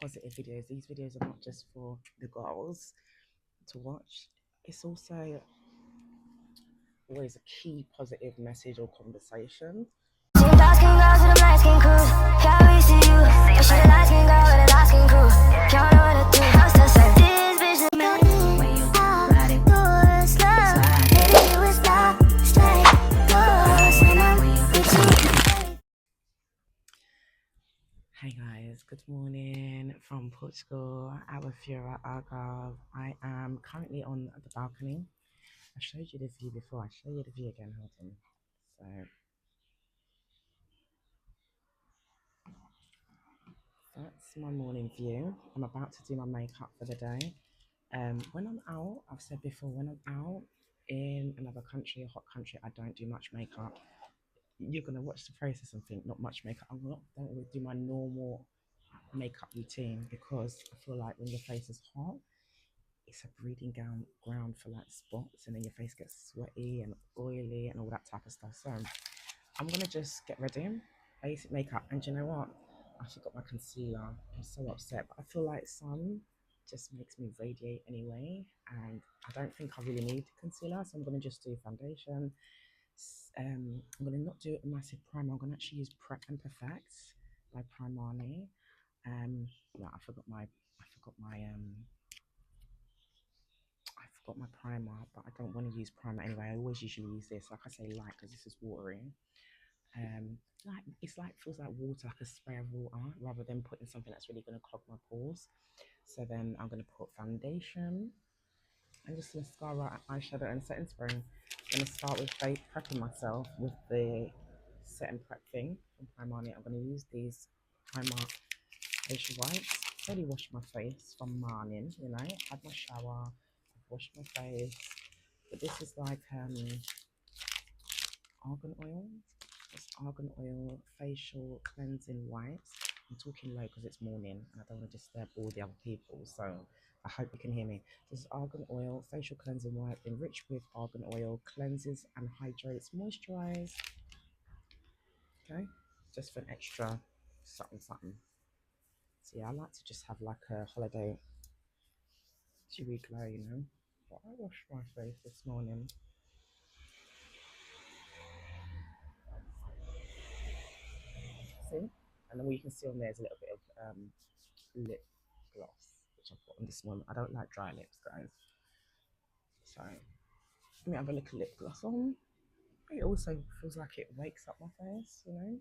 positive videos. These videos are not just for the girls to watch. It's also always a key positive message or conversation. Dark skin girls with a light skin crew. Can't wait to see you. But she the light skin girl with a light skin crew. Can't know what to do. I'm still saying this bitch is me. When you let it go, it's love. Maybe you was love. Straight goes when I'm with you. Hey guys, good morning from Portugal. Our Fura Algarve. I am currently on the balcony. I showed you the view before. I'll show you the view again. Hold on. So that's my morning view. I'm about to do my makeup for the day. When I'm out, I've said before, when I'm out in another country, a hot country, I don't do much makeup. You're gonna watch the process and think not much makeup. Don't really do my normal makeup routine because I feel like when your face is hot, it's a breeding ground for like spots, and then your face gets sweaty and oily and all that type of stuff. So I'm gonna just get ready, basic makeup, and you know what? I forgot my concealer. I'm so upset, but I feel like sun just makes me radiate anyway, and I don't think I really need concealer, so I'm gonna just do foundation. I'm gonna not do a massive primer. I'm gonna actually use Prep and Perfect by Primani. No, I forgot my primer, but I don't want to use primer anyway. I always usually use this. Like I say, light because this is watery. Like feels like water, like a spray of water, rather than putting something that's really going to clog my pores. So then I'm going to put foundation and just mascara, eyeshadow, and setting spray. I'm going to start with prepping myself with the set and prep thing from Primani. I'm going to use these Primark facial wipes. I already washed my face from morning, you know. Had my shower, I've washed my face. But this is like argan oil. It's argan oil facial cleansing wipes. I'm talking low because it's morning and I don't want to disturb all the other people. So I hope you can hear me. This is argan oil facial cleansing wipe enriched with argan oil, cleanses and hydrates, moisturize. Okay, just for an extra something something. So yeah, I like to just have like a holiday dewy glow, you know. But I washed my face this morning. See? And then what you can see on there is a little bit of lip gloss, which I've got on this one. I don't like dry lips, guys. So let me have a little lip gloss on. It also feels like it wakes up my face, you know.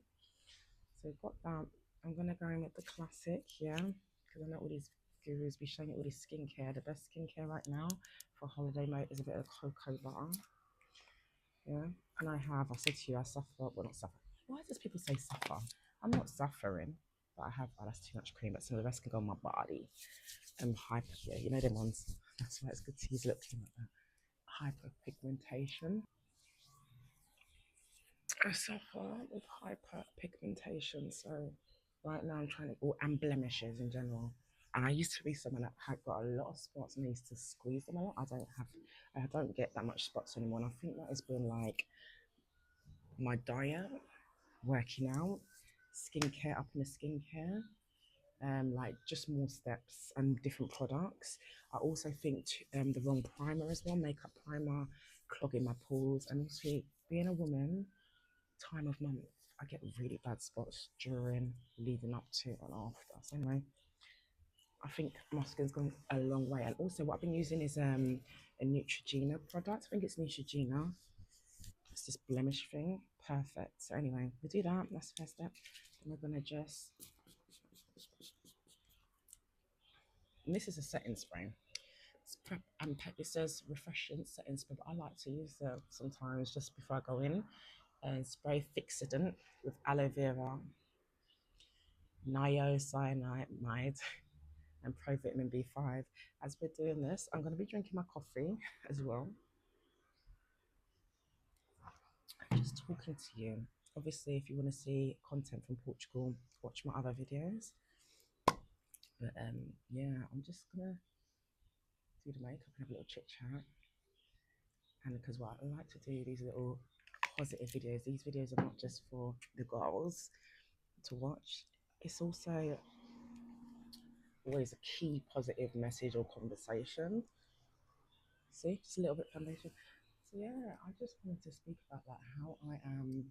So I've got that. I'm gonna go in with the classic, yeah, because I know all these gurus be showing all this skincare. The best skincare right now for holiday mode is a bit of cocoa butter, yeah. And I said to you, I suffer, well, not suffer. Why does people say suffer? I'm not suffering, but I have, oh, that's too much cream, but some of the rest can go on my body. Hyper, yeah, you know them ones. That's why it's good to use a little cream like that. Hyperpigmentation. I suffer with hyperpigmentation, so right now I'm trying to, and blemishes in general. And I used to be someone that had got a lot of spots and I used to squeeze them a lot. I don't get that much spots anymore. And I think that has been like my diet, working out, skincare, up in the skincare, like just more steps and different products. I also think the wrong primer as well, makeup primer, clogging my pores, and also being a woman, time of month, I get really bad spots during, leading up to, and after. So anyway, I think my skin's gone a long way. And also, what I've been using is a Neutrogena product. I think it's Neutrogena. It's this blemish thing. Perfect. So anyway, we do that. That's the first step. Then we're gonna just, and this is a setting spray. It's prep and it says refreshing setting spray, but I like to use it sometimes just before I go in and spray Fixodent with aloe vera, niacinamide, and provitamin B5. As we're doing this, I'm going to be drinking my coffee as well. I'm just talking to you. Obviously, if you want to see content from Portugal, watch my other videos. But yeah, I'm just gonna do the makeup and have a little chit chat. And because what I like to do, these little positive videos. These videos are not just for the girls to watch. It's also always a key positive message or conversation. See, just a little bit foundation. So yeah, I just wanted to speak about like how I am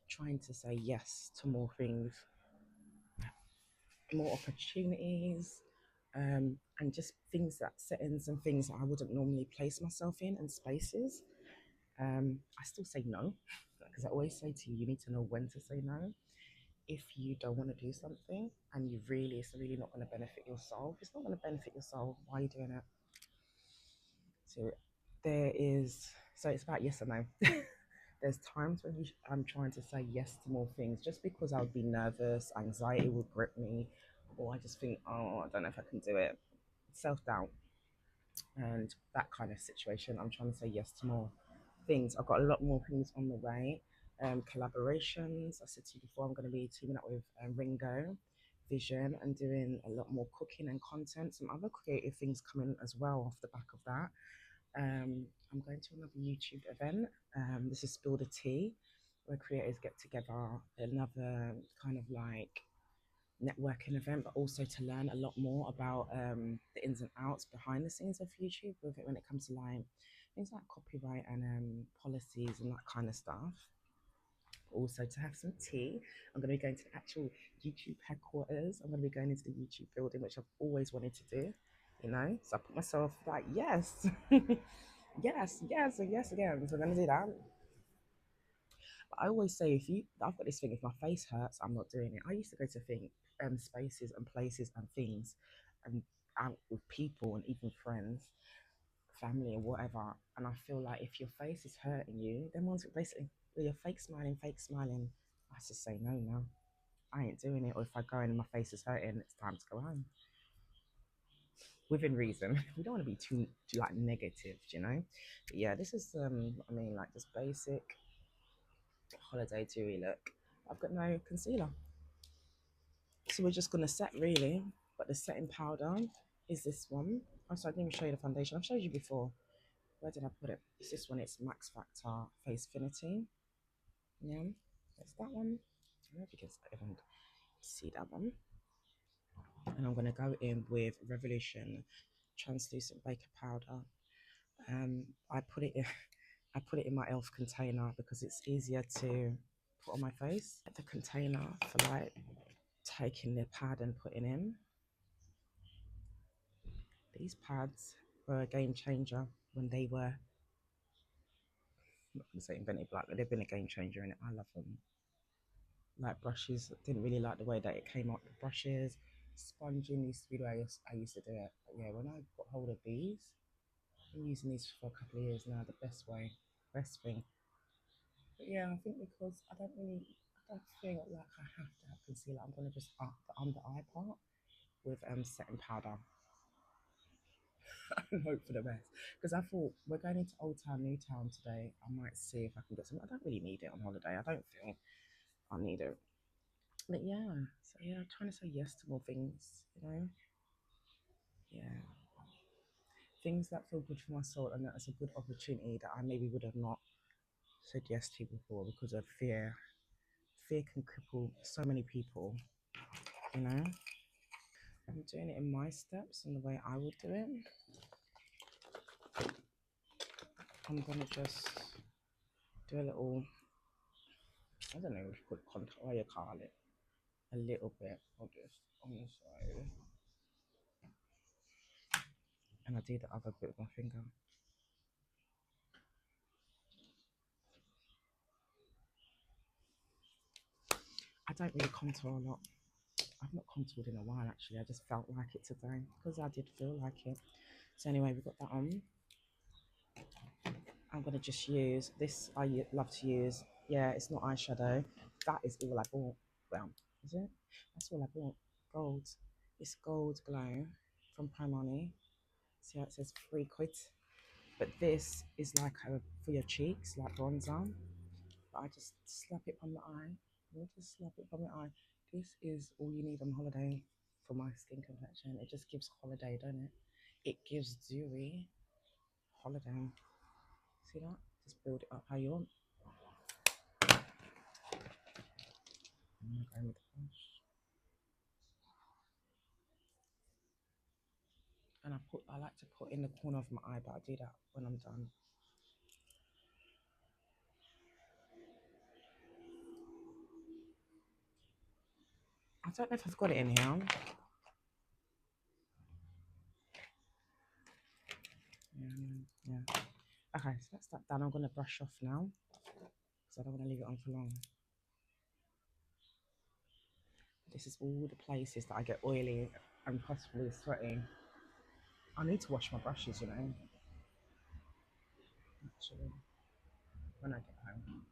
trying to say yes to more things, more opportunities, and just things that settings and things that I wouldn't normally place myself in and spaces. I still say no because I always say to you, you need to know when to say no. If you don't want to do something and it's really not going to benefit your soul, if it's not going to benefit your soul, why are you doing it? So so it's about yes or no. There's times when I'm trying to say yes to more things just because I would be nervous, anxiety would grip me, or I just think, oh, I don't know if I can do it. Self doubt and that kind of situation. I'm trying to say yes to more things. I've got a lot more things on the way. Collaborations. I said to you before, I'm going to be teaming up with Ringo Vision and doing a lot more cooking and content. Some other creative things coming as well off the back of that. I'm going to another YouTube event. This is Spill the Tea, where creators get together. Another kind of like networking event, but also to learn a lot more about the ins and outs behind the scenes of YouTube with it when it comes to like things like copyright and policies and that kind of stuff. Also to have some tea. I'm going to be going to the actual YouTube headquarters. I'm going to be going into the YouTube building, which I've always wanted to do, you know. So I put myself like, yes, yes, yes, and yes again. So I'm going to do that. I always say I've got this thing, if my face hurts, I'm not doing it. I used to go to spaces and places and things and out with people and even friends, family or whatever. And I feel like if your face is hurting you, then once basically you're fake smiling, I just say no, no, I ain't doing it. Or if I go in and my face is hurting, it's time to go home. Within reason. We don't want to be too like negative, you know? But yeah, this is I mean like just basic holiday dewy look. I've got no concealer. So we're just gonna set really, but the setting powder is this one. Oh, so I didn't even show you the foundation. I've showed you before. Where did I put it? It's this one. It's Max Factor Face Finity. Yeah, that's that one. I don't know if you can even see that one. And I'm gonna go in with Revolution Translucent Baker Powder. I put it in. I put it in my Elf container because it's easier to put on my face. The container for like taking the pad and putting in. These pads were a game changer when they were, I'm not going to say invented, but like, they've been a game changer and I love them. Like brushes, didn't really like the way that it came out. The brushes, sponging used to be the way I used to do it. But yeah, when I got hold of these, I'm using these for a couple of years now, the best way, best thing. But yeah, I think because I don't feel like I have to have concealer. I'm going to just up the under eye part with setting powder. And hope for the best. Because I thought we're going into Old Town, New Town today. I might see if I can get some. I don't really need it on holiday. I don't feel I need it. But yeah, so yeah, I'm trying to say yes to more things, you know? Yeah. Things that feel good for my soul and that's a good opportunity that I maybe would have not said yes to before because of fear. Fear can cripple so many people, you know? I'm doing it in my steps and the way I would do it. I'm gonna just do a little, I don't know what you call it, what you call it, a little bit of this on the side, and I do the other bit with my finger. I don't really contour a lot. I've not contoured in a while actually. I just felt like it today because I did feel like it. So anyway, we've got that on. I'm gonna just use this. Love to use. Yeah, it's not eyeshadow. That is all I bought. Well, is it? That's all I bought. Gold. It's Gold Glow from Primani. See how it says £3. But this is like for your cheeks, like bronzer. But I just slap it on the eye. I just slap it on the eye. This is all you need on holiday for my skin complexion. It just gives holiday, don't it? It gives dewy holiday. See that? Just build it up how you want. I'm gonna go with the brush. And I like to put in the corner of my eye, but I do that when I'm done. I don't know if I've got it in here. Yeah. Okay, so that's that done. I'm gonna brush off now because I don't want to leave it on for long. This is all the places that I get oily and possibly sweaty. I need to wash my brushes, you know. Actually, when I get home.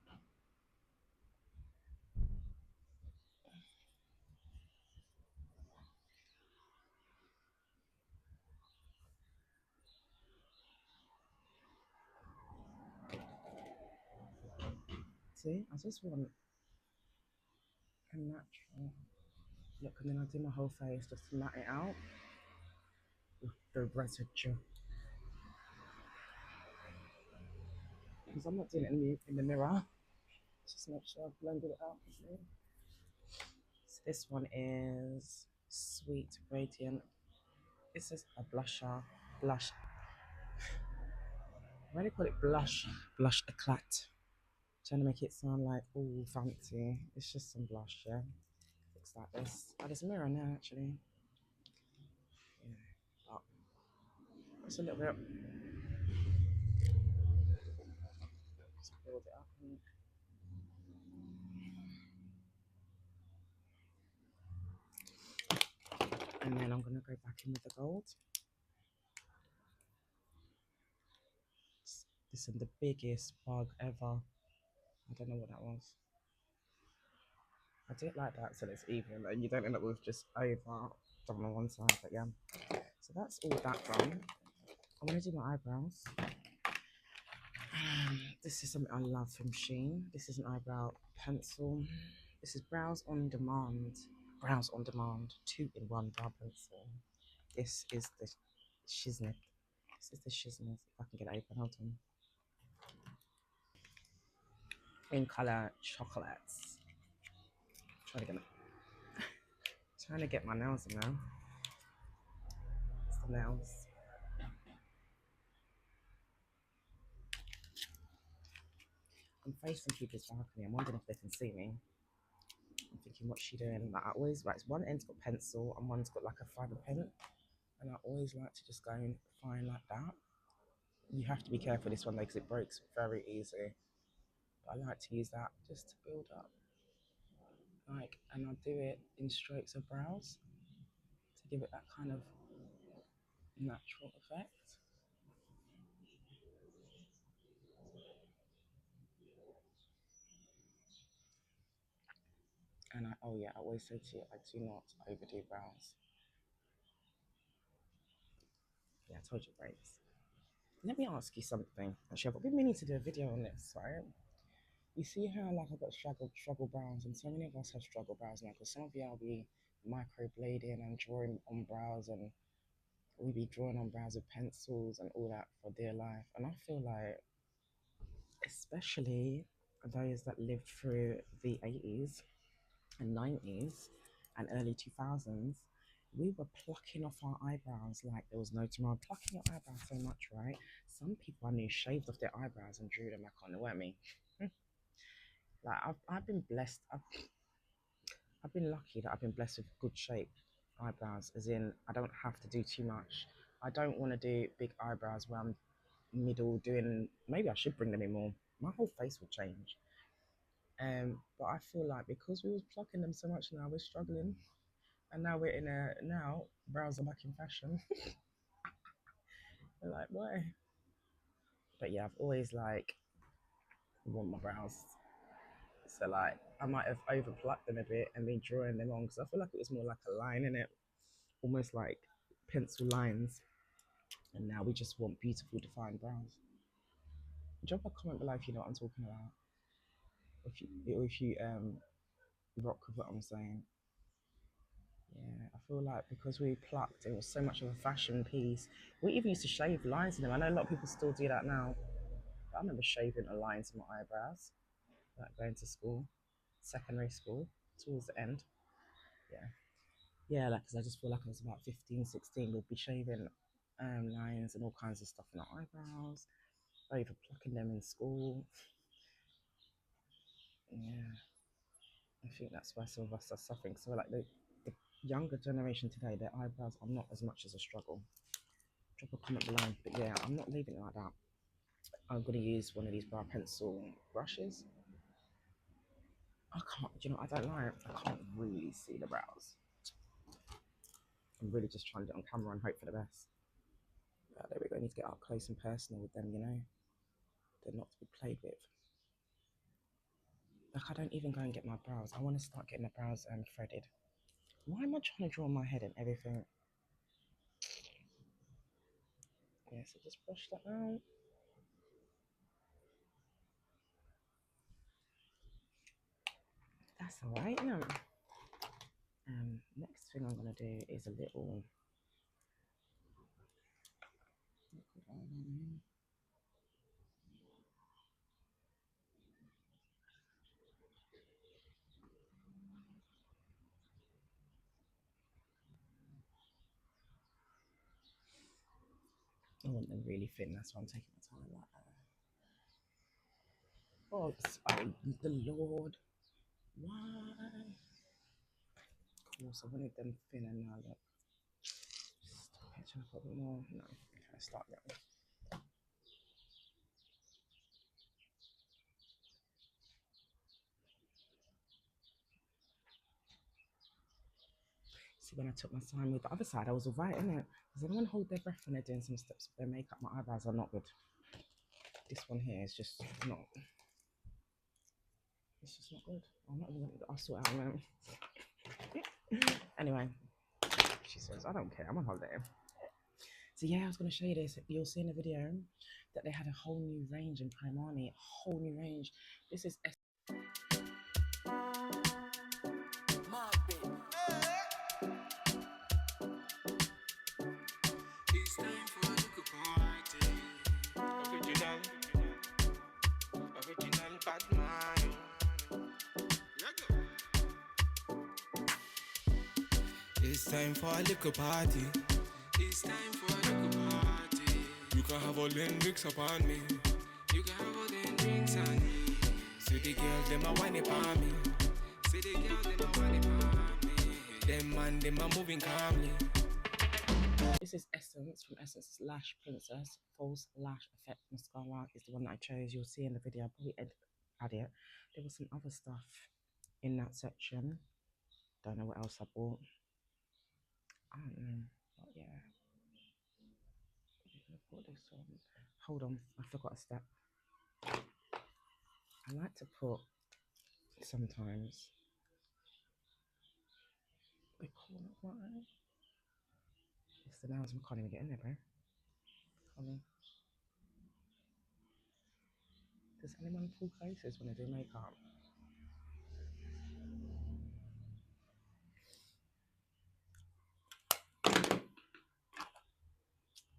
See, I just want a natural look, and then I do my whole face just to mat it out with the residue. Because I'm not doing it in the mirror. Just make sure I've blended it out. So this one is Sweet Radiant. This is a blush. Why do they call it blush eclat? Trying to make it sound like all fancy. It's just some blush, yeah. Looks like this. Oh, there's a mirror now, actually. Yeah, but it's a little bit. Just build it up. And then I'm gonna go back in with the gold. This is the biggest bug ever. I don't know what that was. I do it like that so it's even and you don't end up with just over on one side, but yeah. So that's all that done. I'm gonna do my eyebrows. This is something I love from Shein. This is an eyebrow pencil. This is Brows on Demand. Brows on Demand, 2-in-1 brow pencil. This is the Shiznit. This is the Shiznit. If I can get it open, hold on. In colour chocolates. Trying to get my nails in now. It's the nails. I'm facing people's balcony. I'm wondering if they can see me. I'm thinking, what's she doing? Like, I always, right, one end's got pencil and one's got like a fibre pen. And I always like to just go and find like that. You have to be careful this one though because it breaks very easy. But I like to use that just to build up. Like, and I'll do it in strokes of brows to give it that kind of natural effect. And oh yeah, I always say to you, I do not overdo brows. Yeah, I told you breaks. Let me ask you something. Actually, I've been meaning to do a video on this, right? You see how like I've got struggle brows, and so many of us have struggle brows now. Because some of y'all be microblading and drawing on brows, and we be drawing on brows with pencils and all that for dear life. And I feel like, especially those that lived through the 80s and 90s and early 2000s, we were plucking off our eyebrows like there was no tomorrow. Plucking your eyebrows so much, right? Some people I knew shaved off their eyebrows and drew them back on. Know what I mean? Like I've been blessed. I've been lucky that I've been blessed with good shape eyebrows, as in I don't have to do too much. I don't want to do big eyebrows where I'm middle doing. Maybe I should bring them in more. My whole face would change. But I feel like because we was plucking them so much now, we're struggling, and now we're in a now brows are back in fashion. We're like, why? But yeah, I've always like worn my brows. So like I might have over plucked them a bit and been drawing them on because I feel like it was more like a line in it, almost like pencil lines. And now we just want beautiful defined brows. Drop a comment below if you know what I'm talking about. If you rock with what I'm saying. Yeah, I feel like because we plucked, it was so much of a fashion piece. We even used to shave lines in them. I know a lot of people still do that now. But I remember shaving a line to my eyebrows, like going to school, secondary school, towards the end. Yeah. Yeah, like, because I just feel like I was about 15, 16, we'd be shaving lines and all kinds of stuff in our eyebrows, over plucking them in school. Yeah, I think that's why some of us are suffering. So like the younger generation today, their eyebrows are not as much as a struggle. Drop a comment below. But yeah, I'm not leaving it like that. I'm going to use one of these brow pencil brushes. I can't, you know, I don't lie, I can't really see the brows. I'm really just trying to do it on camera and hope for the best. There we go, I need to get up close and personal with them, you know. They're not to be played with. Like, I don't even go and get my brows. I want to start getting my brows threaded. Why am I trying to draw my head and everything? Yeah, so just brush that out. That's alright, you know. Next thing I'm going to do is a little... I want them really thin, that's why I'm taking my time like that. Oh, the Lord. Why? Of course, I wanted them thinner now. Look, just pitching up a bit more. No, okay, start there. See, when I took my time with the other side, I was alright, innit? Does anyone hold their breath when they're doing some steps with their makeup? My eyebrows are not good. This one here is just not. It's just not good. I'm not even. I'll sort it out in a minute. Anyway, she says, I don't care. I'm on holiday. So yeah, I was going to show you this. You'll see in the video that they had a whole new range in Primani. A whole new range. This is It's time for a little party. It's time for a little party. You can have all them drinks upon me. You can have all them drinks on me. See the girls, them a whine upon me. See the girls, them a whine upon me. Them man, them a moving calmly. This is Essence from Essence Lash Princess False Lash Effect Mascara is the one that I chose. You'll see in the video. I'll probably add it. There was some other stuff in that section. Don't know what else I bought. I don't know. But yeah. I'm gonna put this on. Hold on, I forgot a step. I like to put sometimes they call it what? It's the nails. I can't even get in there, bro. Hold on. Does anyone pull faces when they do makeup?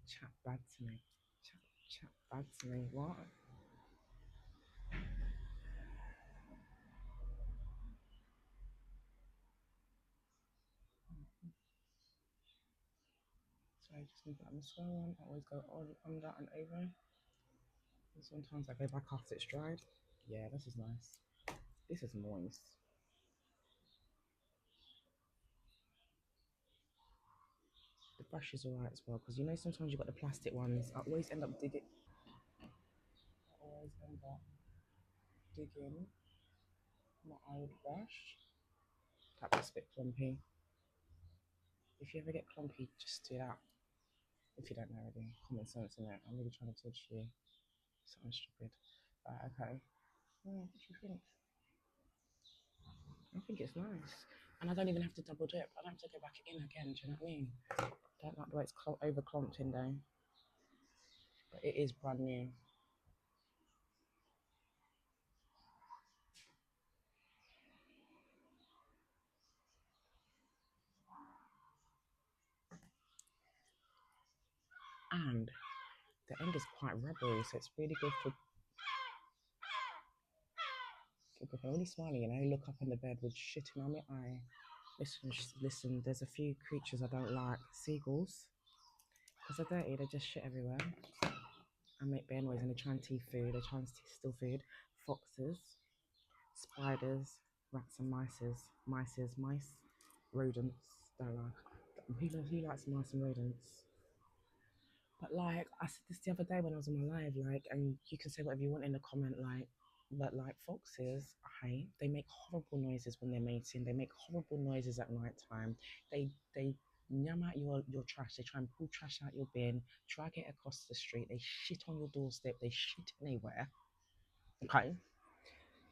Chat bad to me. Chat bad to me. What? So I just need that mascara on. I always go on under and over. And sometimes I go back after it's dried. Yeah, this is nice. This is moist. The brush is alright as well, because you know sometimes you've got the plastic ones. I always end up digging my old brush. That bit's a bit clumpy. If you ever get clumpy, just do that. If you don't know already, common sense in it. I'm really trying to teach you something stupid. Okay. What do you think? I think it's nice. And I don't even have to double dip. I don't have to go back in again. Do you know what I mean? Don't like the way it's over clumped in though. But it is brand new. And the end is quite rubbery, so it's really good for. If I'm really smiling, you know, look up in the bed with shitting on my eye. Listen, listen, there's a few creatures I don't like. Seagulls. Because they're dirty, they just shit everywhere and make bare noise and they try and steal food. They try and steal food. Foxes, spiders, rats and mice, rodents. Don't like. Who likes mice and rodents? But like I said this the other day when I was on my live, like, and you can say whatever you want in the comment, like, but like foxes, hey, they make horrible noises when they're mating. They make horrible noises at night time. They yum out your trash. They try and pull trash out your bin. Drag it across the street. They shit on your doorstep. They shit anywhere. Okay.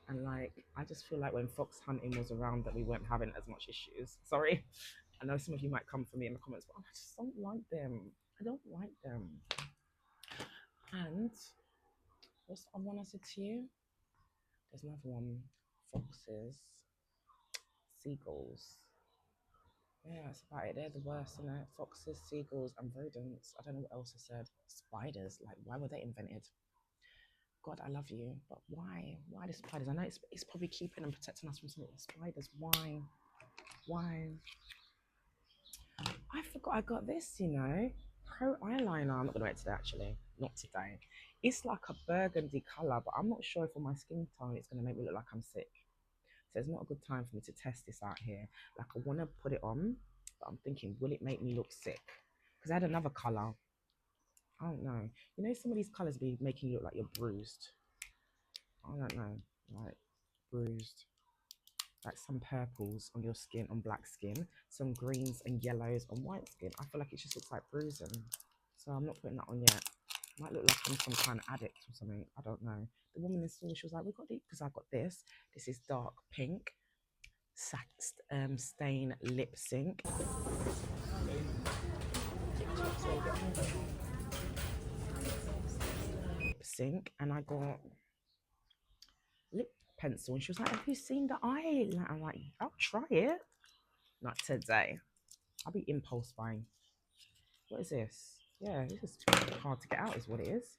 And like, I just feel like when fox hunting was around, that we weren't having as much issues. Sorry, I know some of you might come for me in the comments, but I just don't like them. I don't like them. And what's the other one I said to you? There's another one. Foxes, seagulls. Yeah, that's about it. They're the worst, isn't it? Foxes, seagulls, and rodents. I don't know what else I said. Spiders. Like, why were they invented? God, I love you, but why? Why the spiders? I know it's probably keeping and protecting us from some of the spiders. Why? Why? I forgot I got this, you know. Pro eyeliner. I'm not going to wear it today, actually. Not today. It's like a burgundy colour, but I'm not sure if on my skin tone it's going to make me look like I'm sick. So it's not a good time for me to test this out here. Like, I want to put it on, but I'm thinking, will it make me look sick? Because I had another colour. I don't know. You know, some of these colours be making you look like you're bruised. I don't know. Like, bruised. Like some purples on your skin, on black skin, some greens and yellows on white skin. I feel like it just looks like bruising. So I'm not putting that on yet. Might look like I'm some kind of addict or something. I don't know. The woman in store, she was like, we got these, because I got this. This is dark pink. Stain lip sync. Lip sync. And I got lip pencil. And she was like, have you seen the eye? Like, I'm like, I'll try it. Not today. I'll be impulse buying. What is this? Yeah, this is hard to get out, is what it is.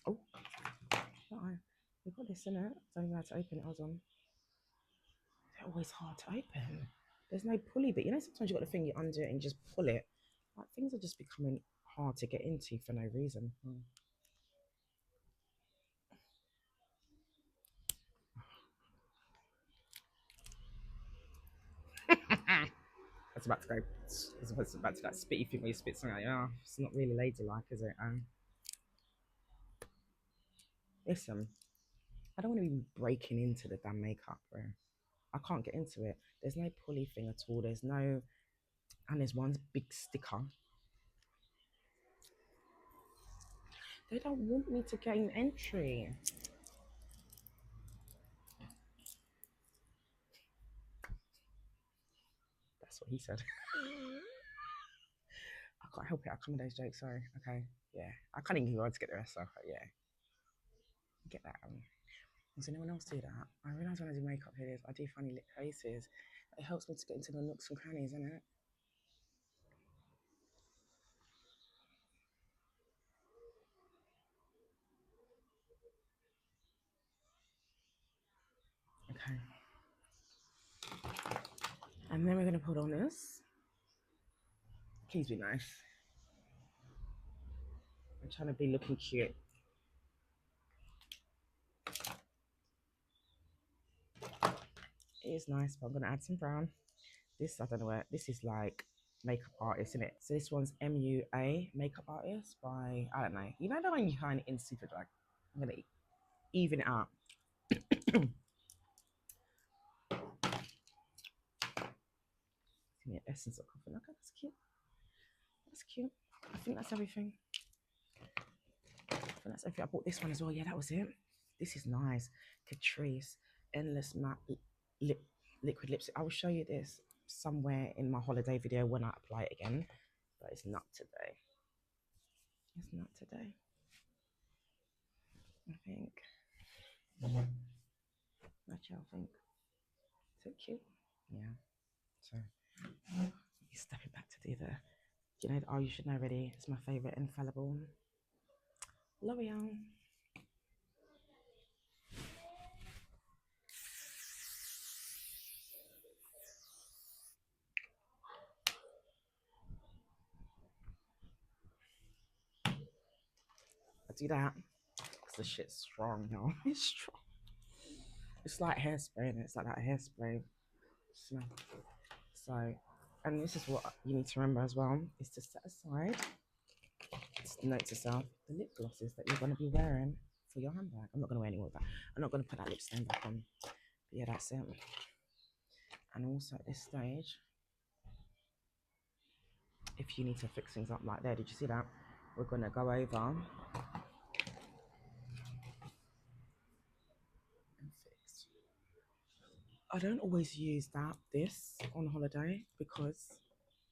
Oh, we've got this in it. I don't even know how to open it. Hold on. They're always hard to open. There's no pulley bit. You know, sometimes you've got the thing, you undo it and just pull it. Like, things are just becoming hard to get into for no reason. I was about to go. I was about to that spitty thing where you spit something out. Yeah, it's not really ladylike, is it? Listen, I don't want to be breaking into the damn makeup, bro. I can't get into it. There's no pulley thing at all. There's no, and there's one big sticker. They don't want me to gain entry. That's what he said. I can't help it. I come with those jokes. Sorry. Okay. Yeah. I can't even get to get the rest of it. Yeah. Get that. Does anyone else do that? I realise when I do makeup videos, I do funny lip faces. It helps me to get into the nooks and crannies, isn't it? Okay. And then we're going to put on this. Please be nice. I'm trying to be looking cute. It is nice, but I'm going to add some brown. This, I don't know where, this is like makeup artist, isn't it? So this one's MUA, makeup artist by, I don't know. You know the one you find in Superdrug? I'm going to even it out. Give me an essence of coffee. Okay, that's cute. That's cute. I think that's everything. I think that's everything. I bought this one as well. Yeah, that was it. This is nice. Catrice Endless Matte Liquid Lipstick. I will show you this somewhere in my holiday video when I apply it again, but it's not today. It's not today. I think. That's what I think. Is it cute? Yeah. So, stepping back to do the. Do you know? Oh, you should know already. It's my favorite infallible. L'Oreal. do that because the shit's strong, y'all. It's strong. It's like hairspray, and it's like that hairspray smell. So, and this is what you need to remember as well: is to set aside, just note to self, the lip glosses that you're going to be wearing for your handbag. I'm not going to wear any more of that. I'm not going to put that lip stain back on. But yeah, that's it. And also at this stage, if you need to fix things up like there, did you see that? We're going to go over and fix. I don't always use this on holiday because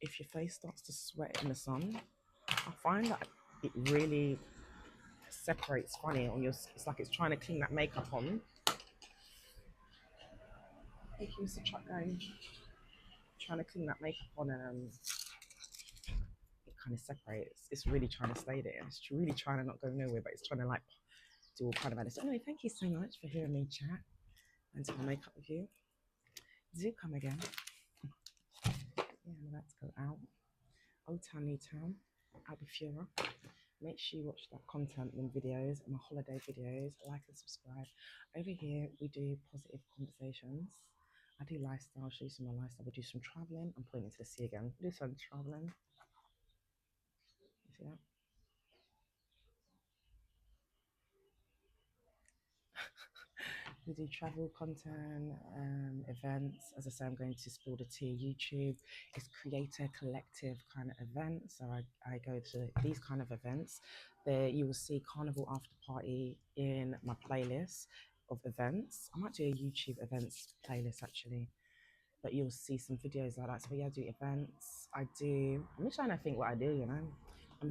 if your face starts to sweat in the sun, I find that it really separates funny on your. It's like it's trying to clean that makeup on. Hey, Mr. Truck going, trying to clean that makeup on, and it kind of separates. It's really trying to stay there. It's really trying to not go nowhere, but it's trying to like do all kind of edits. Anyway, thank you so much for hearing me chat and do my makeup with you. Do come again. Yeah, I'm about to go out. Old Town, New Town, Albufeira. Make sure you watch that content and videos, my holiday videos, like and subscribe. Over here, we do positive conversations. I do lifestyle, show you some of my lifestyle. We do some traveling. I'm pointing to the sea again. We do some traveling. You see that? We do travel content, events. As I say, I'm going to Spill the Tea YouTube. It's creator collective kind of event. So I go to these kind of events. There you will see Carnival After Party in my playlist of events. I might do a YouTube events playlist actually, but you'll see some videos like that. So yeah, I do events. I'm trying to think what I do, you know. I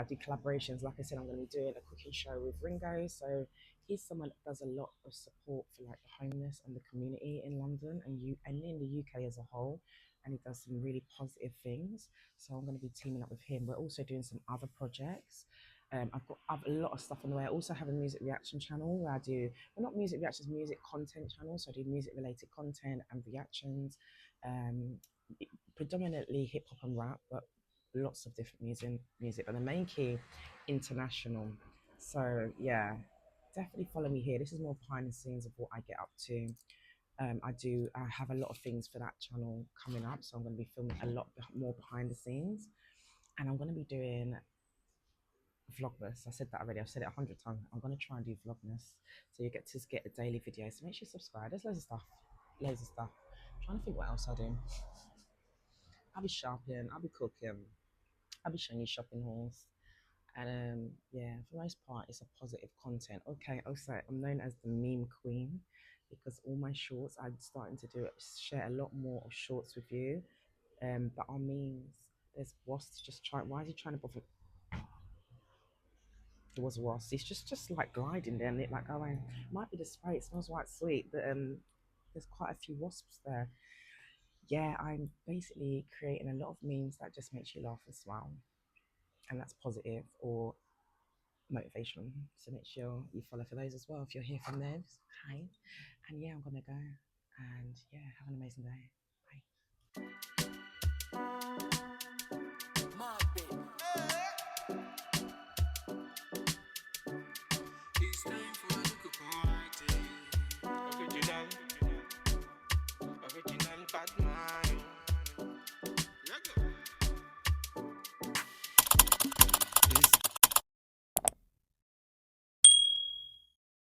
do collaborations. Like I said, I'm going to be doing a cooking show with Ringo. So he's someone that does a lot of support for like the homeless and the community in London and in the UK as a whole. And he does some really positive things. So I'm going to be teaming up with him. We're also doing some other projects. I've a lot of stuff on the way. I also have a music reaction channel where I do, well, not music reactions, music content channel. So I do music related content and reactions, um, predominantly hip hop and rap, but lots of different music. But the main key, international. So yeah, definitely follow me here. This is more behind the scenes of what I get up to. I have a lot of things for that channel coming up. So I'm going to be filming a lot more behind the scenes. And I'm going to be doing Vlogmas. I said that already. I've said it 100 times. I'm going to try and do Vlogmas. So you get to get a daily video. So make sure you subscribe. There's loads of stuff. Loads of stuff. I'm trying to think what else I do. I'll be shopping. I'll be cooking. I'll be showing you shopping hauls. And yeah, for the most part, it's a positive content. Okay, also, I'm known as the meme queen because all my shorts, I'm starting to share a lot more of shorts with you. But our memes, there's wasps just trying. Why is he trying to bother? There was a wasp. He's just like gliding there, and it like oh, might be the spray. It smells quite sweet, but there's quite a few wasps there. Yeah, I'm basically creating a lot of memes that just makes you laugh and smile, and that's positive or motivational. So make sure you follow for those as well. If you're here from those, hi. And yeah, I'm gonna go and yeah, have an amazing day. Bye.